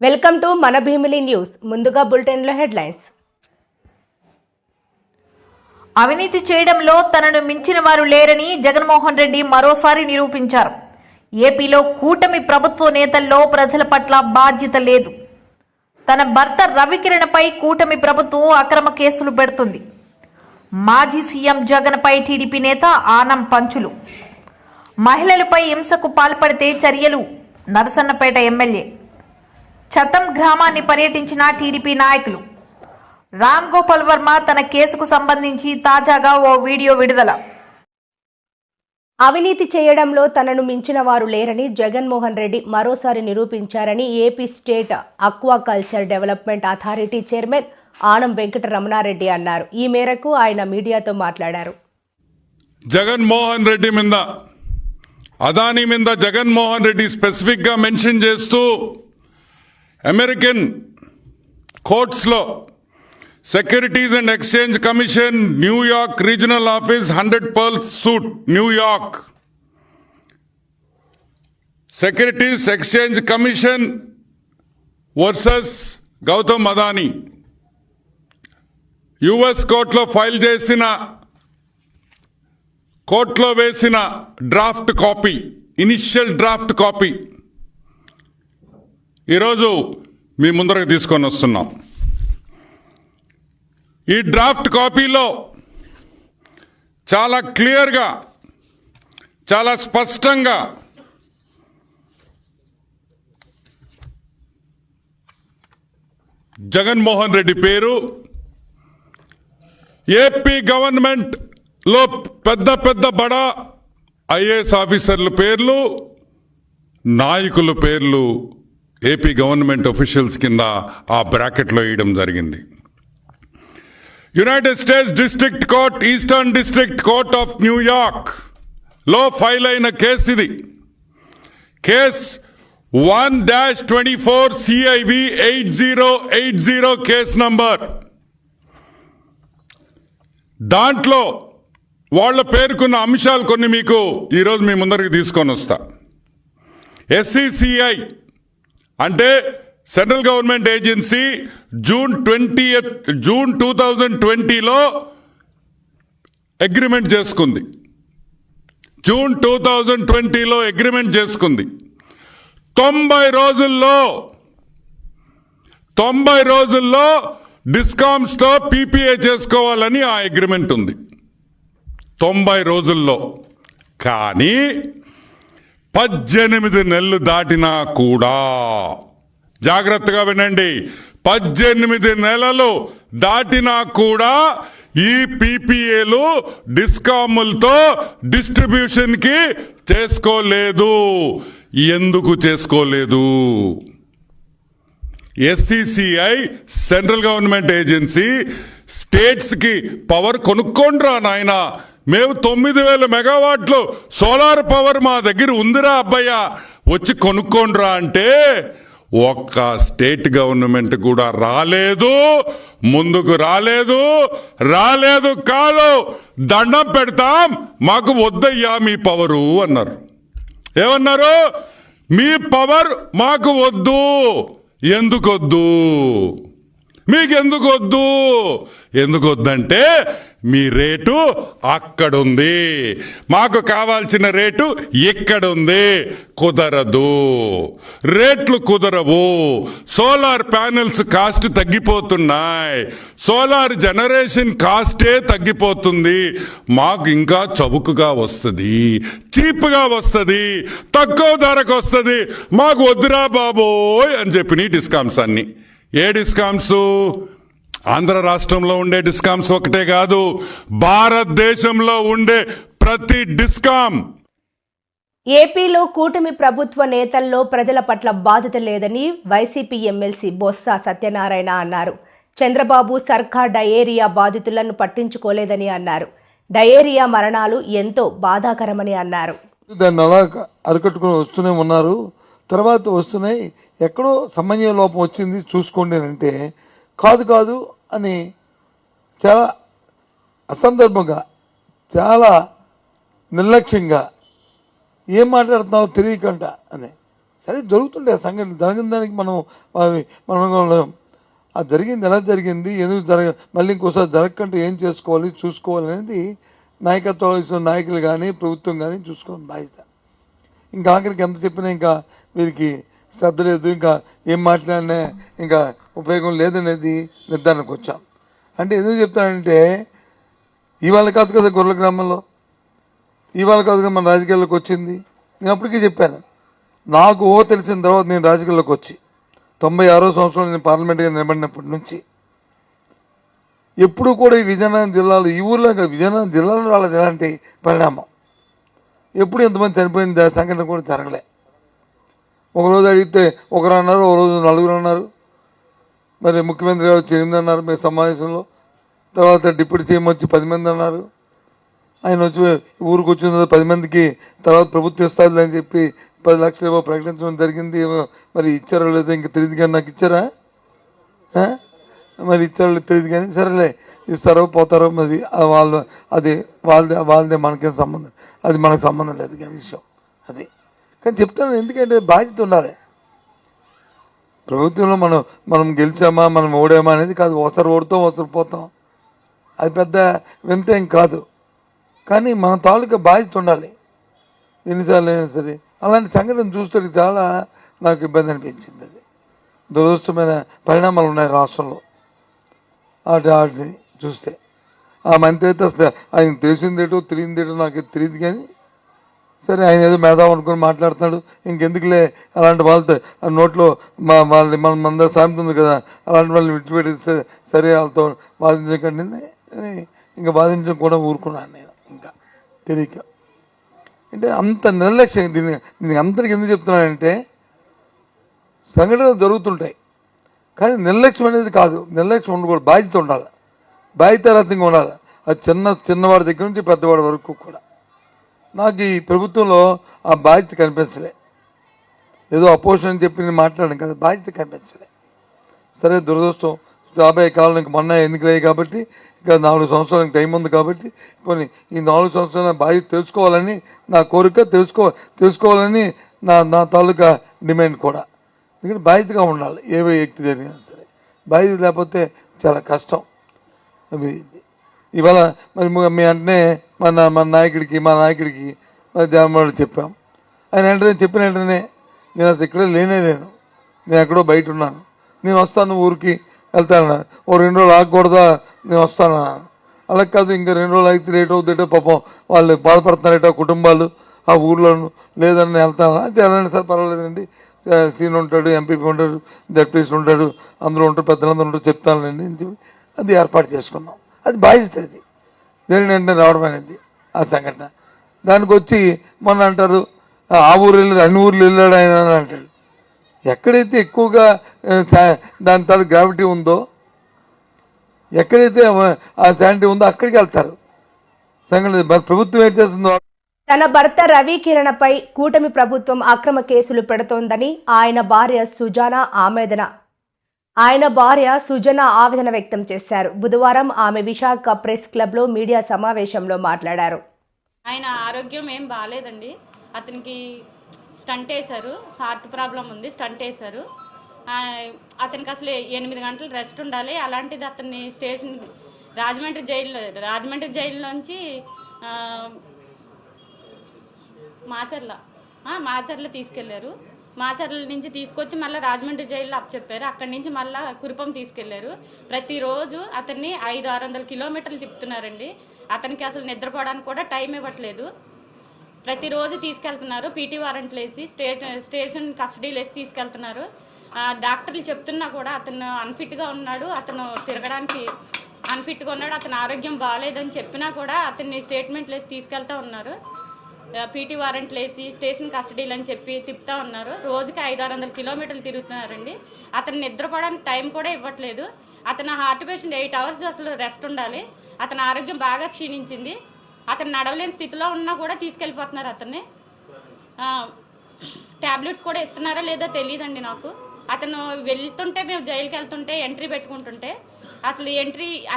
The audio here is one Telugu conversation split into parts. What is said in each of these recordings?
వెల్కమ్ టు మన భీమిలి న్యూస్. ముందుగా బులెటిన్లో హెడ్లైన్స్. అవినీతి చేయడంలో తనను మించిన వారు లేరని జగన్మోహన్ రెడ్డి మరోసారి నిరూపించారు. ఏపీలో కూటమి ప్రభుత్వ నేతల్లో ప్రజల పట్ల బాధ్యత లేదు. తన భర్త రవికిరణపై కూటమి ప్రభుత్వం అక్రమ కేసులు పెడుతుంది. మాజీ సీఎం జగన్పై టీడీపీ నేత ఆనం పంచులు. మహిళలపై హింసకు పాల్పడితే చర్యలు. నరసన్నపేట ఎమ్మెల్యే. చట్టం గ్రామాన్ని పర్యటించిన టీడీపీ నాయకులు. రామ్ గోపాల్ వర్మ తన కేసుకు సంబంధించి తాజాగా ఓ వీడియో విడుదల. అవినీతి చేయడంలో తనను మించిన వారు లేరని జగన్మోహన్ రెడ్డి మరోసారి నిరూపించారని AP state aquaculture development authority chairman Anam Venkataramana Reddy అన్నారు. ఈ మేరకు ఆయన మీడియాతో మాట్లాడారు. జగన్మోహన్ రెడ్డి మీద, అదానీ మీద జగన్మోహన్ రెడ్డి స్పెసిఫిక్గా మెన్షన్ చేస్తూ అమెరికన్ కోర్ట్స్లో securities and exchange commission New York regional office 100 Pearl suite New York, securities exchange commission versus Gautam Adani US కోర్టులో ఫైల్ చేసిన, కోర్టులో వేసిన draft copy, initial draft copy ఈరోజు మీ ముందరకు తీసుకొని వస్తున్నాం. ఈ డ్రాఫ్ట్ కాపీలో చాలా క్లియర్గా, చాలా స్పష్టంగా జగన్మోహన్ రెడ్డి పేరు, ఏపీ గవర్నమెంట్లో పెద్ద పెద్ద బడా ఐఏఎస్ ఆఫీసర్ల పేర్లు, నాయకుల పేర్లు ఏపీ గవర్నమెంట్ ఆఫీషియల్స్ కింద ఆ బ్రాకెట్లో వేయడం జరిగింది. United states district court, eastern district court of New York లో ఫైల్ అయిన కేసు ఇది. Case 1-24 CIV 8080 case number. దాంట్లో వాళ్ళ పేర్కొన్న అంశాలు కొన్ని మీకు ఈరోజు మీ ముందరికి తీసుకొని వస్తా. SCCI అంటే సెంట్రల్ గవర్నమెంట్ ఏజెన్సీ జూన్ 2020లో అగ్రిమెంట్ చేసుకుంది. జూన్ 2020లో అగ్రిమెంట్ చేసుకుంది. 90 రోజుల్లో డిస్కామ్స్తో PPA చేసుకోవాలని ఆ అగ్రిమెంట్ ఉంది. 90 రోజుల్లో. కానీ 18 నెలలు దాటినా కూడా, జాగ్రత్తగా వినండి, 18 నెలలు దాటినా కూడా ఈ PPAలు డిస్కాములతో డిస్ట్రిబ్యూషన్కి చేసుకోలేదు. ఎందుకు చేసుకోలేదు? SCCI సెంట్రల్ గవర్నమెంట్ ఏజెన్సీ స్టేట్స్కి పవర్ కొనుక్కోండ్రా నాయన, మేము 9000 మెగావాట్లు సోలార్ పవర్ మా దగ్గర ఉందిరా అబ్బయ్య, వచ్చి కొనుక్కోండ్రా అంటే ఒక్క స్టేట్ గవర్నమెంట్ కూడా రాలేదు, ముందుకు రాలేదు కాదు, దండం పెడతాం, మాకు వద్దయ్యా మీ పవరు అన్నారు. ఏమన్నారు? మీ పవర్ మాకు వద్దు. ఎందుకొద్దు? మీకెందుకు వద్దు? ఎందుకు వద్దంటే మీ రేటు అక్కడుంది, మాకు కావాల్సిన రేటు ఇక్కడుంది. కుదరదు, రేట్లు కుదరవు. సోలార్ ప్యానెల్స్ కాస్ట్ తగ్గిపోతున్నాయి, సోలార్ జనరేషన్ కాస్టే తగ్గిపోతుంది. మాకు ఇంకా చౌకగా వస్తుంది, చీప్గా వస్తుంది, తక్కువ ధరకు వస్తుంది. మాకు వద్దురా బాబోయ్ అని చెప్పిన డిస్కామ్స్ అన్ని. ఏ డిస్కామ్స్? ఆంధ్ర రాష్ట్రంలో ఉండే డిస్కామ్స్ ఒకటే కాదు, భారతదేశంలో ఉండే ప్రతి డిస్కామ్. ఏపీలో కూటమి ప్రభుత్వ నేతల్లో ప్రజల పట్ల బాధ్యత లేదని వైసీపీ ఎమ్మెల్సీ బొత్స సత్యనారాయణ అన్నారు. చంద్రబాబు సర్కార్ డయేరియా బాధితులను పట్టించుకోలేదని అన్నారు. డయేరియా మరణాలు ఎంతో బాధాకరమని అన్నారు. దాన్ని అలా అరికట్టుకుని వస్తూనే ఉన్నారు. తర్వాత వస్తున్నాయి, ఎక్కడో సమన్వయ లోపం వచ్చింది చూసుకోండి అంటే కాదు అని చాలా అసందర్భంగా, చాలా నిర్లక్ష్యంగా ఏం మాట్లాడుతున్నావు తెలియకుండా అని సరే జరుగుతుండే ఆ సంఘటన, జరిగిన దానికి మనం అది జరిగింది ఎలా జరిగింది, ఎందుకు మళ్ళీ ఇంకోసారి జరగకుండా ఏం చేసుకోవాలి చూసుకోవాలి అనేది నాయకత్వం వహిస్తున్న నాయకులు కానీ ప్రభుత్వం కానీ చూసుకోవాలి బాధ్యత. ఇంకా ఆఖరికి ఎంత చెప్పినా ఇంకా వీరికి శ్రద్ధ లేదు, ఇంకా ఏం మాట్లాడినా ఇంకా ఉపయోగం లేదనేది నిర్ధారణకు వచ్చాం. అంటే ఎందుకు చెప్తానంటే ఇవాళ కాదు కదా గొర్రెల గ్రామంలో, ఇవాళ కాదు కదా మన రాజకీయాల్లోకి వచ్చింది. నేను అప్పటికీ చెప్పాను, నాకు తెలిసిన తర్వాత నేను రాజకీయాల్లోకి వచ్చి 96వ సంవత్సరంలో నేను పార్లమెంట్గా నిలబడినప్పటి నుంచి ఎప్పుడు కూడా ఈ విజయనగరం జిల్లాలో, ఈ ఊర్లో విజయనగరం జిల్లాలో రాలేదు ఎలాంటి పరిణామం. ఎప్పుడు ఎంతమంది చనిపోయిన సంఘటన కూడా జరగలే. ఒకరోజు అడిగితే ఒకరు అన్నారు, ఒకరోజు 4 అన్నారు, మరి ముఖ్యమంత్రి గారు 8 అన్నారు మీ సమావేశంలో. తర్వాత డిప్యూటీ సీఎం వచ్చి 10 మంది అన్నారు. ఆయన వచ్చి ఊరికి వచ్చిన 10 మందికి తర్వాత ప్రభుత్వం ఇస్తుంది అని చెప్పి 10 లక్షలు ప్రకటించడం జరిగింది. మరి ఇచ్చారో లేదో ఇంకా తెలియదు, కానీ నాకు ఇచ్చారా, మరి ఇచ్చారో తెలియదు, కానీ సరేలే ఇస్తారో పోతారో మరి అది వాళ్ళదే మనకేం సంబంధం, అది మనకు సంబంధం లేదు కానీ విషయం అది. కానీ చెప్తాను ఎందుకంటే బాధ్యత ఉండాలి. ప్రభుత్వంలో మనం గెలిచామా మనం ఓడామా అనేది కాదు, ఒకసారి ఓడుతాం ఒకసారి పోతాం, అది పెద్ద వింతేం కాదు. కానీ మన తాలూకా బాధ్యత ఉండాలి ఎన్నిసార్లు అయినా సరే. అలాంటి సంఘటన చూస్తే చాలా నాకు ఇబ్బంది అనిపించింది. అది దురదృష్టమైన పరిణామాలు ఉన్నాయి రాష్ట్రంలో. వాటిని చూస్తే ఆ మంత్రి అయితే అసలు ఆయన తెలిసిందేటో తెలియదేటో నాకు తెలియదు, కానీ సరే ఆయన ఏదో మేధావు అనుకుని మాట్లాడుతున్నాడు. ఇంకెందుకులే అలాంటి వాళ్ళతో నోట్లో మన సామెత ఉంది కదా, అలాంటి వాళ్ళని విడిచిపెట్టేస్తే సరే వాళ్ళతో బాధించకండి ఇంకా బాధించడం కూడా ఊరుకున్నాను నేను. ఇంకా తెలియక అంటే అంత నిర్లక్ష్యం. దీనికి అందరికి ఎందుకు చెప్తున్నానంటే సంఘటనలు జరుగుతుంటాయి, కానీ నిర్లక్ష్యం అనేది కాదు, నిర్లక్ష్యం ఉండకూడదు, బాధ్యత ఉండాలి, బాధ్యతారహితంగా ఉండాలి. అది చిన్నవాడి దగ్గర నుంచి పెద్దవాడి వరకు కూడా. నాకు ఈ ప్రభుత్వంలో ఆ బాధ్యత కనిపించలే. ఏదో అపోజిషన్ అని చెప్పి నేను మాట్లాడాను కదా, బాధ్యత కనిపించలే. సరే దురదృష్టం, రాబోయే కాలం ఇంక మొన్న ఎన్నికలయ్యాయి కాబట్టి ఇంకా 4 సంవత్సరాలకు టైం ఉంది కాబట్టి కొన్ని ఈ 4 సంవత్సరాల బాధ్యత తెలుసుకోవాలని నా కోరిక, తెలుసుకోవాలని నా తాలూకా డిమాండ్ కూడా. ఎందుకంటే బాధ్యతగా ఉండాలి, ఏ వ్యక్తి జరిగినా సరే. బాధ్యత లేకపోతే చాలా కష్టం. ఇవాళ మరి మీ అంటే మా నాయకుడికి మరి జగన్మోహన్ చెప్పాం. ఆయన వెంటనే చెప్పిన వెంటనే నేను అసలు ఇక్కడే లేను, నేను ఎక్కడో బయట ఉన్నాను, నేను వస్తాను ఊరికి వెళ్తాను, ఓ 2 రోజులు ఆగకూడదా, నేను వస్తాను. అలా కాదు, ఇంకా 2 రోజులు అయితే లేట్ అవుతుందో పాపం వాళ్ళు బాధపడుతున్నారట కుటుంబాలు ఆ ఊర్లోను, లేదని నేను వెళ్తాను. అయితే వెళ్ళండి సార్ పర్వాలేదండి, సీన్ ఉంటాడు, ఎంపీపీ ఉంటాడు, జడ్పీసీ ఉంటాడు, అందరూ ఉంటారు, పెద్దలందరూ ఉంటారు, చెప్తానులేండి అని చెప్పి అది ఏర్పాటు చేసుకున్నాం. అది బాధ్యత. అది దేని వెంటనే రావడం అనేది ఆ సంఘటన. దానికి వచ్చి మొన్న అంటారు ఆ ఊరు వెళ్ళాడు, అన్ని ఊర్లు వెళ్ళాడు ఆయన అని అంటాడు. ఎక్కడైతే ఎక్కువగా దాని తాలూ గ్రావిటీ ఉందో, ఎక్కడైతే ఆ శానిటీ ఉందో అక్కడికి వెళ్తారు. సంఘటన ప్రభుత్వం ఏం చేస్తుందో. తన భర్త రవికిరణపై కూటమి ప్రభుత్వం అక్రమ కేసులు పెడుతోందని ఆయన భార్య సుజన ఆవేదన వ్యక్తం చేశారు. బుధవారం ఆమె విశాఖ ప్రెస్ క్లబ్లో మీడియా సమావేశంలో మాట్లాడారు. ఆయన ఆరోగ్యం ఏం బాగాలేదండి, అతనికి స్టంట్ వేశారు, హార్ట్ ప్రాబ్లం ఉంది, స్టంట్ వేశారు. అతనికి అసలు 8 గంటలు రెస్ట్ ఉండాలి. అలాంటిది అతన్ని రాజమండ్రి జైల్లోంచి మాచర్ల తీసుకెళ్లారు. మాచర్ల నుంచి తీసుకొచ్చి మళ్ళీ రాజమండ్రి జైల్లో అప్పచెప్పారు. అక్కడి నుంచి మళ్ళీ కురుపం తీసుకెళ్లారు. ప్రతిరోజు అతన్ని 500-600 కిలోమీటర్లు తిప్పుతున్నారండి. అతనికి అసలు నిద్రపోవడానికి కూడా టైం ఇవ్వట్లేదు. ప్రతిరోజు తీసుకెళ్తున్నారు, పీటీ వారెంట్లు వేసి స్టేషన్ కస్టడీలు వేసి తీసుకెళ్తున్నారు. డాక్టర్లు చెప్తున్నా కూడా అతను అన్ఫిట్గా ఉన్నాడు, అతను తిరగడానికి అన్ఫిట్గా ఉన్నాడు, అతని ఆరోగ్యం బాగాలేదని చెప్పినా కూడా అతన్ని స్టేట్మెంట్లు వేసి తీసుకెళ్తా ఉన్నారు. పీటీ వారెంట్లు వేసి స్టేషన్ కస్టడీలు అని చెప్పి తిప్పుతా ఉన్నారు. రోజుకి 500-600 కిలోమీటర్లు తిరుగుతున్నారండి. అతను నిద్రపోవడానికి టైం కూడా ఇవ్వట్లేదు. అతను హార్ట్ పేషెంట్, 8 అవర్స్ అసలు రెస్ట్ ఉండాలి. అతని ఆరోగ్యం బాగా క్షీణించింది. అతను నడవలేని స్థితిలో ఉన్నా కూడా తీసుకెళ్ళిపోతున్నారు. అతన్ని ట్యాబ్లెట్స్ కూడా ఇస్తున్నారా లేదో తెలియదండి నాకు. అతను వెళ్తుంటే, మేము జైలుకి వెళ్తుంటే ఎంట్రీ పెట్టుకుంటుంటే అసలు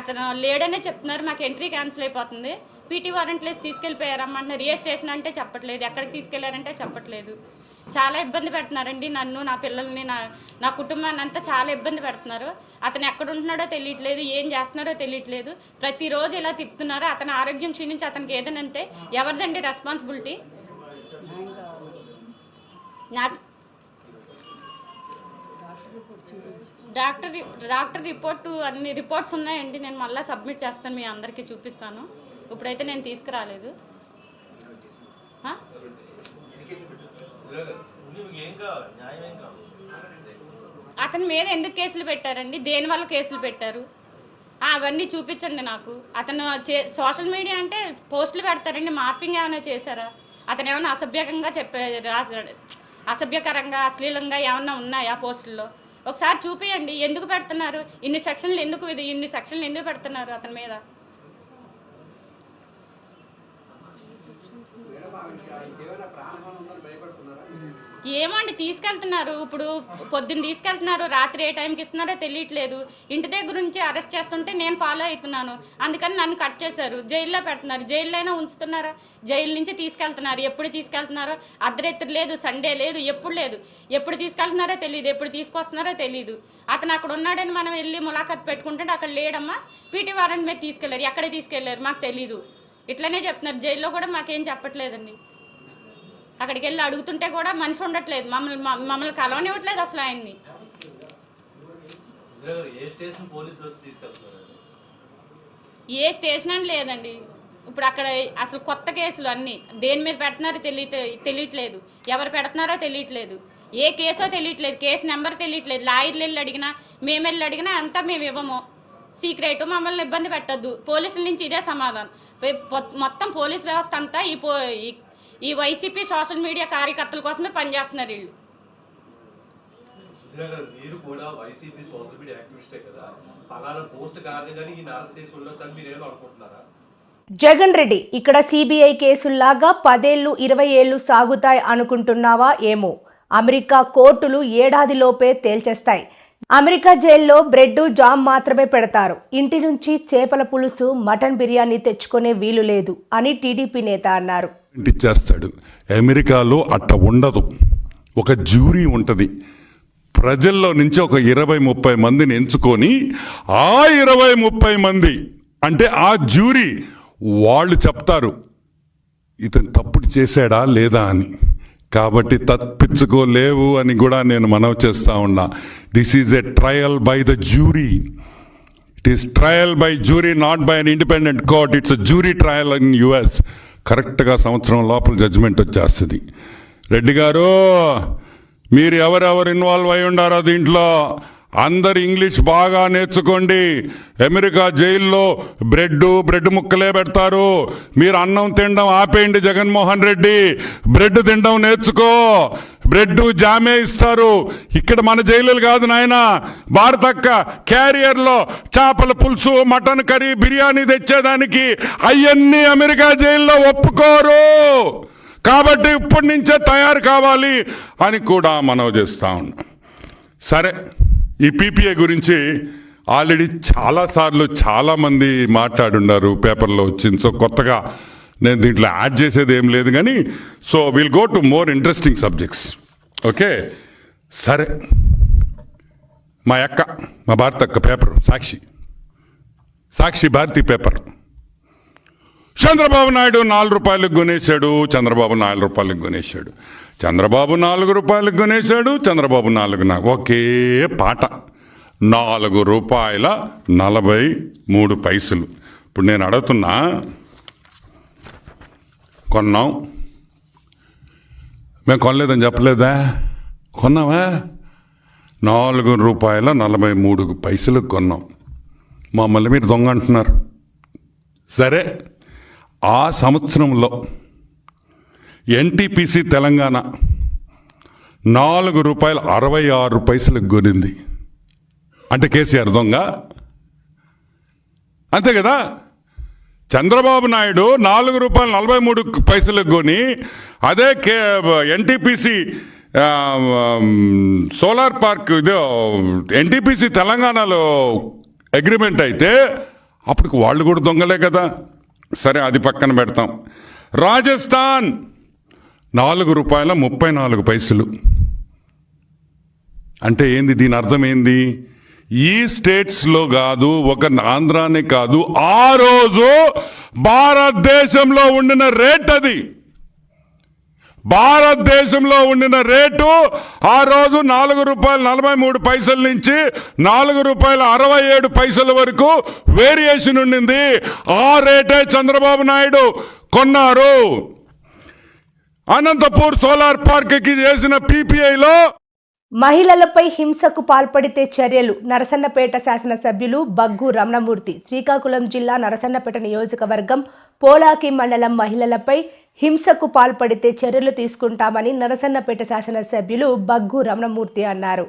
అతను లేడనే చెప్తున్నారు, మాకు ఎంట్రీ క్యాన్సిల్ అయిపోతుంది. పీటీ వారెంట్లు వేసి తీసుకెళ్ళిపోయారమ్మంటున్నారు. ఏ స్టేషన్ అంటే చెప్పట్లేదు, ఎక్కడికి తీసుకెళ్లారంటే చెప్పట్లేదు. చాలా ఇబ్బంది పెడుతున్నారండి నన్ను, నా పిల్లల్ని, నా కుటుంబాన్ని అంతా చాలా ఇబ్బంది పెడుతున్నారు. అతను ఎక్కడ ఉంటున్నాడో తెలియట్లేదు, ఏం చేస్తున్నారో తెలియట్లేదు. ప్రతిరోజు ఇలా తిప్పుతున్నారు. అతని ఆరోగ్యం క్షీణించి అతనికి ఏదైనా అంటే ఎవరిదండి రెస్పాన్సిబిలిటీ? నాకు డాక్టర్ రిపోర్టు అన్ని రిపోర్ట్స్ ఉన్నాయండి. నేను మళ్ళీ సబ్మిట్ చేస్తాను, మీ అందరికీ చూపిస్తాను. ఇప్పుడైతే నేను తీసుకురాలేదు. అతని మీద ఎందుకు కేసులు పెట్టారండి? దేనివల్ల కేసులు పెట్టారు? అవన్నీ చూపించండి నాకు. అతను సోషల్ మీడియా అంటే పోస్టులు పెడతారండి. మార్పింగ్ ఏమైనా చేశారా? అతను ఏమైనా అసభ్యకంగా రాశాడు, అసభ్యకరంగా అశ్లీలంగా ఏమన్నా ఉన్నాయా పోస్టుల్లో? ఒకసారి చూపియండి. ఎందుకు పెడుతున్నారు ఇన్ని సెక్షన్లు? ఇన్ని సెక్షన్లు ఎందుకు పెడుతున్నారు అతని మీద? ఏమండి తీసుకెళ్తున్నారు, ఇప్పుడు పొద్దున్న తీసుకెళ్తున్నారు, రాత్రి ఏ టైంకి ఇస్తున్నారో తెలియట్లేదు. ఇంటి దగ్గర నుంచి అరెస్ట్ చేస్తుంటే నేను ఫాలో అవుతున్నాను, అందుకని నన్ను కట్ చేశారు. జైల్లో పెడుతున్నారు. జైల్లో అయినా ఉంచుతున్నారా? జైలు నుంచి తీసుకెళ్తున్నారు. ఎప్పుడు తీసుకెళ్తున్నారో అర్ధరాత్రి లేదు, సండే లేదు, ఎప్పుడు లేదు. ఎప్పుడు తీసుకెళ్తున్నారో తెలియదు, ఎప్పుడు తీసుకొస్తున్నారో తెలియదు. అతను అక్కడ ఉన్నాడని మనం వెళ్ళి ములాఖాత్ పెట్టుకుంటే అక్కడ లేడమ్మా, పీటీ వారెంట్ మీద తీసుకెళ్లారు. ఎక్కడ తీసుకెళ్లారు మాకు తెలీదు. ఇట్లనే చెప్తున్నారు. జైల్లో కూడా మాకేం చెప్పట్లేదండి. అక్కడికి వెళ్ళి అడుగుతుంటే కూడా మనిషి ఉండట్లేదు, మమ్మల్ని కలవనివ్వట్లేదు అసలు ఆయన్ని. ఏ స్టేషన్ అని లేదండి. ఇప్పుడు అక్కడ అసలు కొత్త కేసులు అన్నీ దేని మీద పెడుతున్నారో తెలియట్లేదు, ఎవరు పెడుతున్నారో తెలియట్లేదు, ఏ కేసో తెలియట్లేదు, కేసు నెంబర్ తెలియట్లేదు. లాయర్లు వెళ్ళి అడిగినా, మేము వెళ్ళి అడిగినా అంతా మేము ఇవ్వము, సీక్రెట్, మమ్మల్ని ఇబ్బంది పెట్టద్దు. పోలీసుల నుంచి ఇదే సమాధానం. మొత్తం పోలీస్ వ్యవస్థ అంతా ఈ వైసీపీ సోషల్ మీడియా కార్యకర్తల కోసమే పనిచేస్తున్నారు వీళ్ళు. జగన్ రెడ్డి ఇక్కడ సిబిఐ కేసుల్లాగా 10 ఏళ్ళు 20 ఏళ్ళు సాగుతాయి అనుకుంటున్నావా ఏమో? అమెరికా కోర్టులు ఏడాదిలోపే తేల్చేస్తాయి. అమెరికా జైల్లో బ్రెడ్ జామ్ మాత్రమే పెడతారు. ఇంటి నుంచి చేపల పులుసు, మటన్ బిర్యానీ తెచ్చుకునే వీలు లేదు అని టీడీపీ నేత అన్నారు. ఇచ్చేస్తాడు. అమెరికాలో అట్ట ఉండదు. ఒక జ్యూరీ ఉంటుంది. ప్రజల్లో నుంచి ఒక 20-30 మందిని ఎంచుకొని ఆ 20-30 మంది అంటే ఆ జ్యూరీ వాళ్ళు చెప్తారు ఇతను తప్పుడు చేశాడా లేదా అని. కాబట్టి తప్పించుకోలేవు అని కూడా నేను మనవి చేస్తా ఉన్నా. This is a trial by the jury. It is trial by jury, not by an independent court. It's a jury trial in US. కరెక్ట్గా సంవత్సరం లోపల జడ్జిమెంట్ వచ్చేస్తుంది. రెడ్డి గారు, మీరు ఎవరెవరు ఇన్వాల్వ్ అయి ఉండారో దీంట్లో అందరు ఇంగ్లీష్ బాగా నేర్చుకోండి. అమెరికా జైల్లో బ్రెడ్ ముక్కలే పెడతారు. మీరు అన్నం తినడం ఆపేయండి. జగన్మోహన్ రెడ్డి, బ్రెడ్ తినడం నేర్చుకో. బ్రెడ్ జామే ఇస్తారు. ఇక్కడ మన జైలులు కాదు నాయన. భారతక్క క్యారియర్లో చేపల పులుసు, మటన్ కర్రీ, బిర్యానీ తెచ్చేదానికి అవన్నీ అమెరికా జైల్లో ఒప్పుకోరు. కాబట్టి ఇప్పటి నుంచే తయారు కావాలి అని కూడా మనవి చేస్తా ఉన్నాం. సరే, ఈ పీపీఏ గురించి ఆల్రెడీ చాలాసార్లు చాలామంది మాట్లాడున్నారు, పేపర్లో వచ్చింది. సో కొత్తగా నేను దీంట్లో యాడ్ చేసేది ఏం లేదు కానీ, so will go to more interesting subjects. Okay, సరే, మా భారతక్క పేపర్ సాక్షి భారతి పేపర్. చంద్రబాబు నాయుడు 4 రూపాయలకు కొనేశాడు. చంద్రబాబు 4 రూపాయలకు కొనేశాడు. చంద్రబాబు 4 రూపాయలకు కొనేశాడు. చంద్రబాబు 4 ఒకే పాట. 4 రూపాయల 43 పైసలు. ఇప్పుడు నేను అడుగుతున్నా, కొన్నాం, మేము కొనలేదని చెప్పలేదా? కొన్నావా? 4 రూపాయల 43 పైసలకు కొన్నాం. మమ్మల్ని మీరు దొంగ అంటున్నారు. సరే, ఆ సంవత్సరంలో ఎన్టీపీసీ తెలంగాణ 4 రూపాయల 66 పైసలకు కొనింది. అంటే కేసీఆర్ దొంగ అంతే కదా? చంద్రబాబు నాయుడు 4 రూపాయల 43 పైసలకు కొని అదే ఎన్టీపీసీ సోలార్ పార్క్ ఇదో ఎన్టీపీసీ తెలంగాణలో అగ్రిమెంట్ అయితే అప్పటికి వాళ్ళు కూడా దొంగలే కదా. సరే, అది పక్కన పెడతాం. రాజస్థాన్ ₹4.34. అంటే ఏంది? దీని అర్థం ఏంది? ఈ స్టేట్స్లో కాదు, ఒక ఆంధ్రానే కాదు, ఆ రోజు భారతదేశంలో ఉండిన రేట్ అది. భారతదేశంలో ఉండిన రేటు ఆ రోజు ₹4.43 నుంచి ₹4.67 వరకు వేరియేషన్ ఉండింది. ఆ రేటే చంద్రబాబు నాయుడు కొన్నారు. అనంతపూర్ సోలార్ పార్క్ కి చేసిన పీపీఐలో మహిళలపై హింసకు పాల్పడితే చర్యలు. నరసన్నపేట శాసనసభ్యులు బగ్గు రమణమూర్తి. శ్రీకాకుళం జిల్లా నరసన్నపేట నియోజకవర్గం పోలాకి మండలం మహిళలపై హింసకు పాల్పడితే చర్యలు తీసుకుంటామని నరసన్నపేట శాసనసభ్యులు బగ్గు రమణమూర్తి అన్నారు.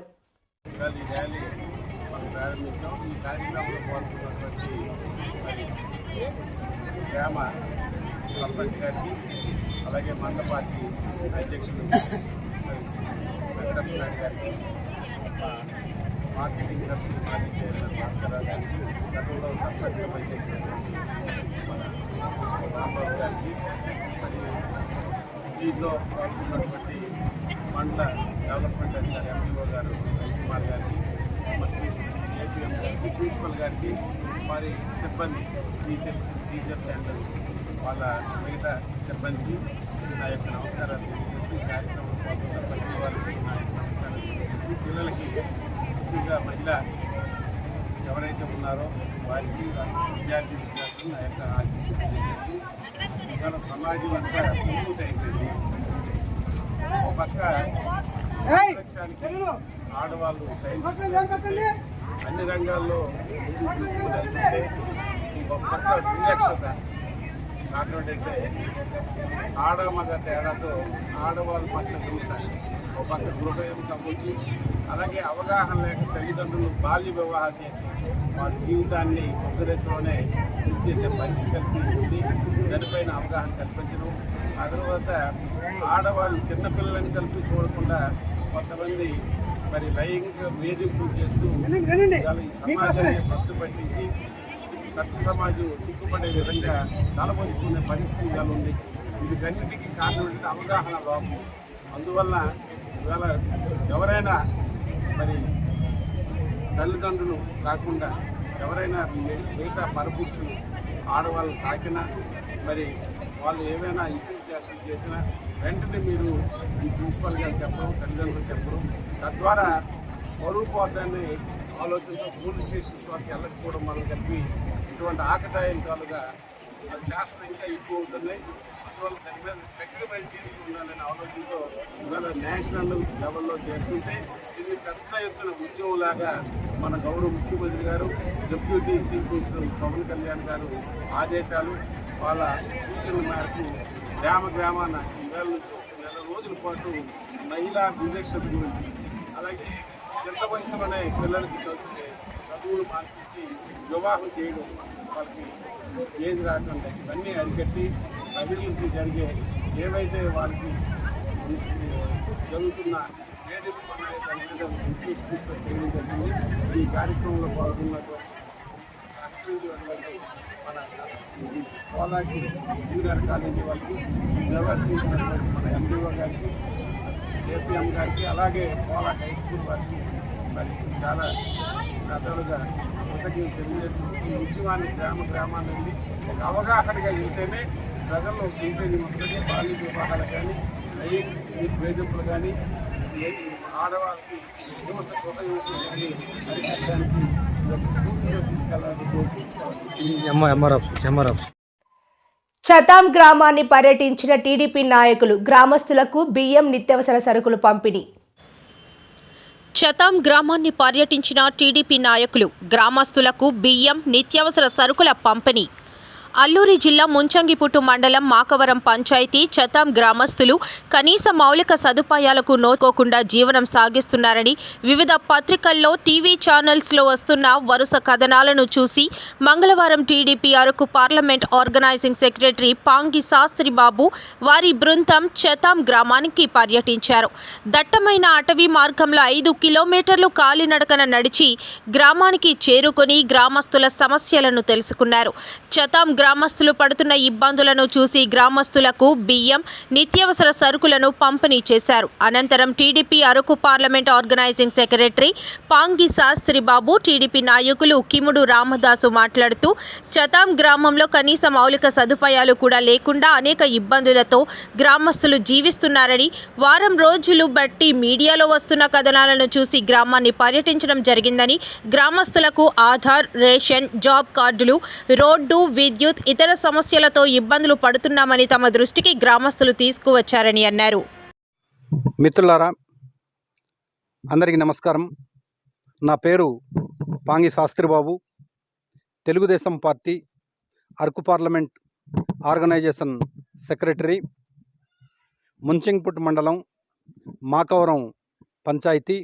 అలాగే మండల పార్టీ అధ్యక్షులు వెంకటప్ప నాయుడు గారికి, మార్కెటింగ్ తరఫున మాజీ చైర్మన్ భాస్కరరావు గారికి, గతంలో సర్పంచ్గా పనిచేసినటువంటి మన రాంబాబు గారికి, మరియు దీంట్లో పాల్గొన్నటువంటి మండల డెవలప్మెంట్ అధికారి ఎంపీఓ గారు రవికుమార్ గారికి, మరియు ఏపీఎం గారికి, ప్రిన్సిపల్ గారికి, మరి సిబ్బంది టీచర్స్ అండ్ వాళ్ళ మిగతా సిబ్బందికి నా యొక్క నమస్కారాలు తెలియజేసి, కార్యక్రమం పాల్గొన్న ప్రతి వారికి నా యొక్క నమస్కారాలు తెలియజేసి, పిల్లలకి ముఖ్యంగా మహిళ ఎవరైతే ఉన్నారో వారికి విద్యార్థులు నా యొక్క ఆశీస్సులు తెలియజేసి, ఇవాళ సమాజం అంతా పూర్తి అయిపోయింది. ఒక పక్క లక్ష్యానికి ఆడవాళ్ళు సైన్స్ అన్ని రంగాల్లో ముందుకు తీసుకుని ఒక పక్క వివక్షత కాకపోతే ఆడ మగ తేడాతో ఆడవాళ్ళ పట్ల హింస, ఒక పక్క గృహహింస అవ్వచ్చు, అలాగే అవగాహన లేక తల్లిదండ్రులు బాల్య వివాహాలు చేసి వాళ్ళ జీవితాన్ని ఒక దశలోనే చేసే పరిస్థితి ఉంది. దానిపైన అవగాహన కల్పించడం, ఆ తర్వాత ఆడవాళ్ళు చిన్నపిల్లలని కలిపి చూడకుండా కొంతమంది మరి లైంగిక వేధింపులు చేస్తూ ఈ సమాజాన్ని ఫస్ట్ పట్టించి సత్య సమాజం సిగ్గుపడే విధంగా తలపంచుకునే పరిస్థితి ఇవాళ ఉంది. వీటన్నిటికీ కారణం అవగాహన లోపం. అందువల్ల ఇవాళ ఎవరైనా మరి తల్లిదండ్రులు కాకుండా ఎవరైనా మిగతా పరపురుషులు ఆడవాళ్ళు తాకినా, మరి వాళ్ళు ఏమైనా ఇతర చేష్టలు చేసినా వెంటనే మీరు ఈ ప్రిన్సిపల్ గారు చెప్పడం, తల్లిదండ్రులు చెప్పడం, తద్వారా పరువు పోతాన్ని ఆలోచనతో పోలీస్ స్టేషన్స్ వరకు వెళ్ళకపోవడం వల్ల చెప్పి ఇటువంటి ఆకతాయికాలుగా శాస్త్రం ఇంకా ఎక్కువ ఉంటుంది. అందువల్ల దాని మీద స్పెక్ట్రమైన చర్యలు ఉండాలనే ఆలోచనతో ఇవాళ నేషనల్ లెవెల్లో చేస్తుంటే ఇది పెద్ద ఎత్తున ఉద్యమంలాగా మన గౌరవ ముఖ్యమంత్రి గారు, deputy chief minister Pawan Kalyan గారు ఆదేశాలు, వాళ్ళ సూచనల మేరకు గ్రామాన ఈవేళ నుంచి 1 నెల రోజుల పాటు మహిళా వివక్షత గురించి, అలాగే చిన్న వయసులోనే పిల్లలకి చదువులు మార్పించి వివాహం చేయడం, వాళ్ళకి ఏజ్ రాకుండా ఇవన్నీ అరికట్టి అభివృద్ధి జరిగే ఏవైతే వాళ్ళకి జరుగుతున్న వేదికలు ఉన్నాయో దాని మీద ముఖ్య స్ఫూర్తితో చేయడం జరిగింది. ఈ కార్యక్రమంలో పాల్గొన్నటువంటి మన పోలాకి ఇంజనీర్ కాలేజీ వాళ్ళకి, నిర్వర్తించినటువంటి మన ఎంపీఓ గారికి, ఏపీఎం గారికి, అలాగే పోలాక్ హై స్కూల్ వారికి మరి చాలా పెద్దలుగా కృతజ్ఞతలు తెలియజేస్తూ ఈ ఉద్యమాన్ని గ్రామాల నుండి ఒక అవగాహనగా వెళ్తేనే ప్రజల్లో చైతన్యం వస్తుంది. బాల్య వివాహాలు కానీ, వేధింపులు కానీ, ఆడవాళ్ళకి హింస గృహహింసలు కానీ అరికట్టడానికి స్ఫూర్తిగా తీసుకెళ్లాలని కోరుకుంటున్నాను. చతాం గ్రామాన్ని పర్యటించిన టీడీపీ నాయకులు గ్రామస్తులకు బియ్యం, నిత్యావసర సరుకులు పంపిణీ. చతాం గ్రామాన్ని పర్యటించిన టీడీపీ నాయకులు గ్రామస్తులకు బియ్యం, నిత్యావసర సరుకుల పంపిణీ. అల్లూరి జిల్లా ముంచంగిపుట్టు మండలం మాకవరం పంచాయతీ చతాం గ్రామస్తులు కనీస మౌలిక సదుపాయాలకు నోచుకోకుండా జీవనం సాగిస్తున్నారని వివిధ పత్రికల్లో, టీవీ ఛానల్స్లో వస్తున్న వరుస కథనాలను చూసి మంగళవారం TDP Araku parliament organising secretary Pangi Sastri Babu వారి బృందం చతాం గ్రామానికి పర్యటించారు. దట్టమైన అటవీ మార్గంలో 5 కిలోమీటర్లు కాలినడకన నడిచి గ్రామానికి చేరుకొని గ్రామస్తుల సమస్యలను తెలుసుకున్నారు. చతాం గ్రామస్తులు పడుతున్న ఇబ్బందులను చూసి గ్రామస్తులకు బియ్యం, నిత్యావసర సరుకులను పంపిణీ చేశారు. అనంతరం TDP Araku parliament organising secretary Pangi Sastri Babu, TDP నాయకులు కిముడు రామదాసు మాట్లాడుతూ చతాం గ్రామంలో కనీస మౌలిక సదుపాయాలు కూడా లేకుండా అనేక ఇబ్బందులతో గ్రామస్తులు జీవిస్తున్నారని, వారం రోజులు బట్టి మీడియాలో వస్తున్న కథనాలను చూసి గ్రామాన్ని పర్యటించడం జరిగిందని, గ్రామస్తులకు ఆధార్, రేషన్, జాబ్ కార్డులు, రోడ్డు, విద్యుత్, ఇతర సమస్యలతో ఇబ్బందులు పడుతున్నామని తమ దృష్టికి గ్రామస్తులు తీసుకువచ్చారని అన్నారు. మిత్రులారా, అందరికీ నమస్కారం. నా పేరు Pangi Sastribabu, Telugu Desam party Araku parliament organisation secretary, Munchingput మండలం మాకవరం పంచాయతీ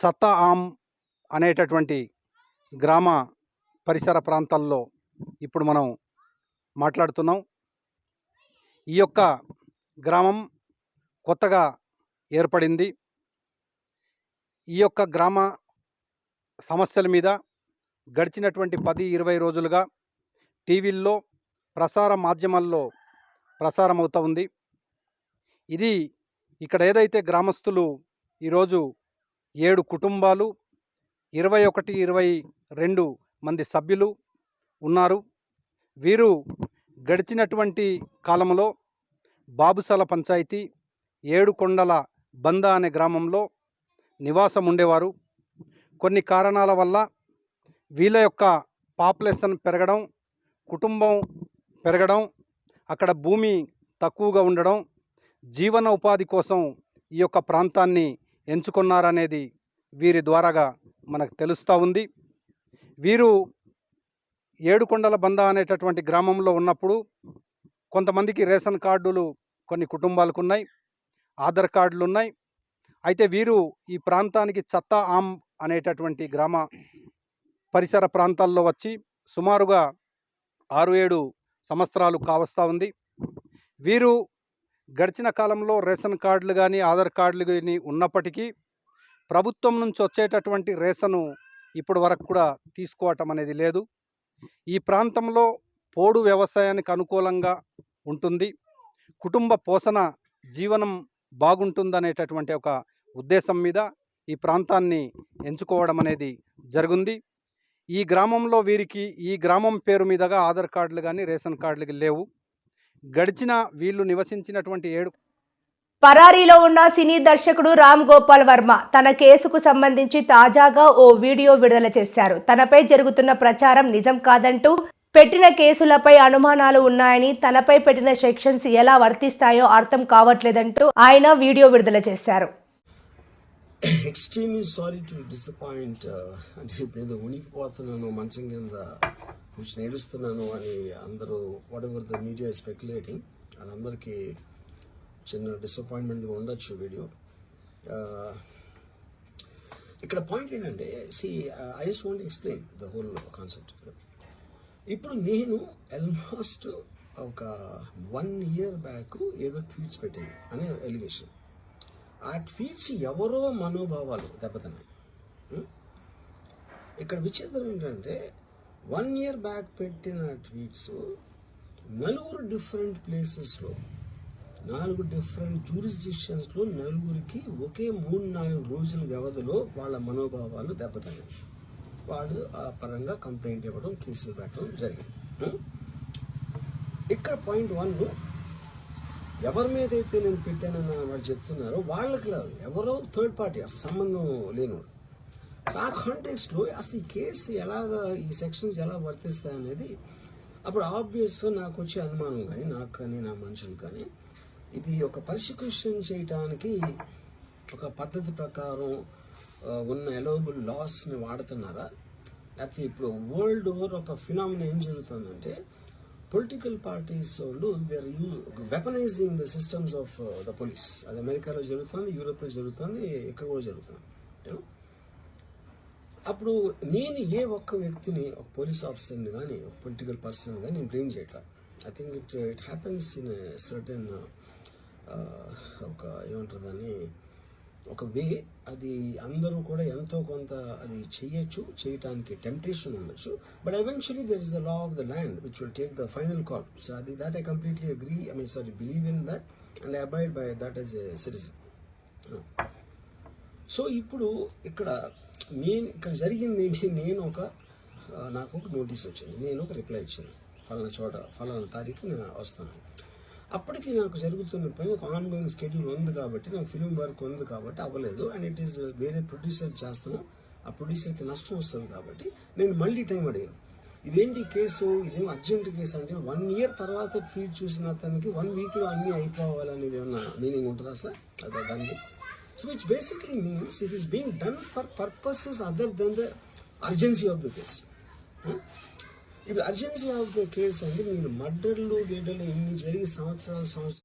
చత్తా ఆమ్ అనేటటువంటి గ్రామ పరిసర ప్రాంతాల్లో ఇప్పుడు మనం మాట్లాడుతున్నాం. ఈ యొక్క గ్రామం కొత్తగా ఏర్పడింది. ఈ యొక్క గ్రామ సమస్యల మీద గడిచినటువంటి 10-20 రోజులుగా టీవీల్లో, ప్రసార మాధ్యమాల్లో ప్రసారం అవుతూ ఉంది. ఇది ఇక్కడ ఏదైతే గ్రామస్తులు ఈరోజు 7 కుటుంబాలు, 21-22 మంది సభ్యులు ఉన్నారు. వీరు గడిచినటువంటి కాలంలో బాబుసల పంచాయతీ ఏడుకొండల బంద అనే గ్రామంలో నివాసం ఉండేవారు. కొన్ని కారణాల వల్ల వీళ్ళ యొక్క పాపులేషన్ పెరగడం, కుటుంబం పెరగడం, అక్కడ భూమి తక్కువగా ఉండడం, జీవన ఉపాధి కోసం ఈ యొక్క ప్రాంతాన్ని ఎంచుకున్నారనేది వీరి ద్వారాగా మనకు తెలుస్తూ ఉంది. వీరు ఏడుకొండల బంద అనేటటువంటి గ్రామంలో ఉన్నప్పుడు కొంతమందికి రేషన్ కార్డులు కొన్ని కుటుంబాలకు ఉన్నాయి, ఆధార్ కార్డులు ఉన్నాయి. అయితే వీరు ఈ ప్రాంతానికి చత్తా ఆమ్ అనేటటువంటి గ్రామ పరిసర ప్రాంతాల్లో వచ్చి సుమారుగా 6-7 సంవత్సరాలు కావస్తూ ఉంది. వీరు గడిచిన కాలంలో రేషన్ కార్డులు కానీ, ఆధార్ కార్డులు కానీ ఉన్నప్పటికీ ప్రభుత్వం నుంచి వచ్చేటటువంటి రేషను ఇప్పటి వరకు కూడా తీసుకోవటం అనేది లేదు. ఈ ప్రాంతంలో పోడు వ్యవసాయానికి అనుకూలంగా ఉంటుంది, కుటుంబ పోషణ, జీవనం బాగుంటుందనేటటువంటి ఒక ఉద్దేశం మీద ఈ ప్రాంతాన్ని ఎంచుకోవడం అనేది జరిగింది. ఈ గ్రామంలో వీరికి ఈ గ్రామం పేరు మీదుగా ఆధార్ కార్డులు కానీ, రేషన్ కార్డులు లేవు. గడిచిన వీళ్ళు నివసించినటువంటి 7 పరారీలో ఉన్న సినీ దర్శకుడు రామ్ గోపాల్ వర్మ తన కేసుకు సంబంధించి తాజాగా ఓ వీడియో విడుదల చేశారు. తనపై జరుగుతున్న ప్రచారం నిజం కాదంటూ, పెట్టిన కేసులపై అనుమానాలు ఉన్నాయని, తనపై పెట్టిన సెక్షన్స్ ఎలా వర్తిస్తాయో అర్థం కావట్లేదంటూ ఆయన వీడియో విడుదల చేశారు. Extremely sorry to disappoint. అంటే నేను ఉనికిపోతున్నాను, మంచం కింద కొంచెం ఏడుస్తున్నాను అని అందరూ what ever the media speculating, అని అందరికీ చిన్న డిసప్పాయింట్మెంట్గా ఉండొచ్చు వీడియో. ఇక్కడ పాయింట్ ఏంటంటే, I just want explain the whole concept. ఇప్పుడు నేను ఆల్మోస్ట్ ఒక 1 year బ్యాక్ ఏదో ట్వీట్స్ పెట్టాను అనే ఎలిగేషన్. ఆ ట్వీట్స్ ఎవరో మనోభావాలు దెబ్బతిన్నాయి. ఇక్కడ విచిత్రం ఏంటంటే, 1 year బ్యాక్ పెట్టిన ట్వీట్స్ 4 డిఫరెంట్ ప్లేసెస్లో, 4 డిఫరెంట్ జ్యూరిస్డిక్షన్స్లో 4కి ఒకే 3-4 రోజుల వ్యవధిలో వాళ్ళ మనోభావాలు దెబ్బతిన్నాయి. వాళ్ళు ఆ పరంగా కంప్లైంట్ ఇవ్వడం, కేసులు పెట్టడం జరిగింది. ఇక్కడ పాయింట్ 1, ఎవరి మీద అయితే నేను పెట్టానని వాళ్ళు చెప్తున్నారో వాళ్ళకి ఎవరో థర్డ్ పార్టీ, అసలు సంబంధం లేనివాడు. ఆ కాంటెక్స్ట్లో అసలు ఈ కేసు ఎలాగా, ఈ సెక్షన్స్ ఎలా వర్తిస్తాయి అనేది అప్పుడు ఆబ్వియస్గా నాకు వచ్చే అనుమానం కానీ, నాకు కానీ, నా మనుషులు కానీ, ఇది ఒక పర్సిక్యూషన్ చేయడానికి ఒక పద్ధతి ప్రకారం ఉన్న ఎలవబుల్ లాస్ని వాడుతున్నారా, లేకపోతే ఇప్పుడు వరల్డ్ ఓవర్ ఒక ఫినామినా ఏం జరుగుతుందంటే, పొలిటికల్ పార్టీస్ వాళ్ళు they are weaponising the systems of the police. అది అమెరికాలో జరుగుతుంది, యూరోప్లో జరుగుతుంది, ఇక్కడ కూడా జరుగుతుంది. అప్పుడు నేను ఏ ఒక్క వ్యక్తిని, ఒక పోలీస్ ఆఫీసర్ని కానీ, ఒక పొలిటికల్ పర్సన్ కానీ నేను బ్లేమ్ చేయట్లా. I think it happens in certain ఒక ఏమంటారు దాన్ని, ఒక వే, అది అందరూ కూడా ఎంతో కొంత అది చేయటానికి టెంప్టేషన్ ఉండొచ్చు, but eventually there is the law of the land which will take the final call. So అది that I completely agree, believe in that and I abide by that as a citizen. So ఇప్పుడు ఇక్కడ జరిగింది ఏంటి, నాకు ఒక నోటీస్ వచ్చింది, నేను ఒక రిప్లై ఇచ్చాను, ఫలానా తారీఖు నేను వస్తాను. అప్పటికి నాకు జరుగుతున్న పని ఒక ఆన్గోయింగ్ స్కెడ్యూల్ ఉంది కాబట్టి, నాకు ఫిల్మ్ వర్క్ ఉంది కాబట్టి అవ్వలేదు. అండ్ ఇట్ ఈస్ వేరే ప్రొడ్యూసర్ చేస్తాను, ఆ ప్రొడ్యూసర్కి నష్టం వస్తుంది కాబట్టి నేను మళ్ళీ టైం అడిగాను. ఇదేంటి కేసు, ఇదేం అర్జెంట్ కేసు అంటే 1 year తర్వాత ట్వీట్ చూసిన అతనికి 1 weekలో అన్నీ అయిపోవాలనేది ఏమన్నా మీనింగ్ ఉంటుంది అసలు దానికి? So which basically means it is being done for purposes other than the urgency of the case. ఇప్పుడు అర్జెన్సీ ఆఫ్ ద కేసు అంటే మీరు మర్డర్లు ఇన్ని జరిగి సంవత్సరాలు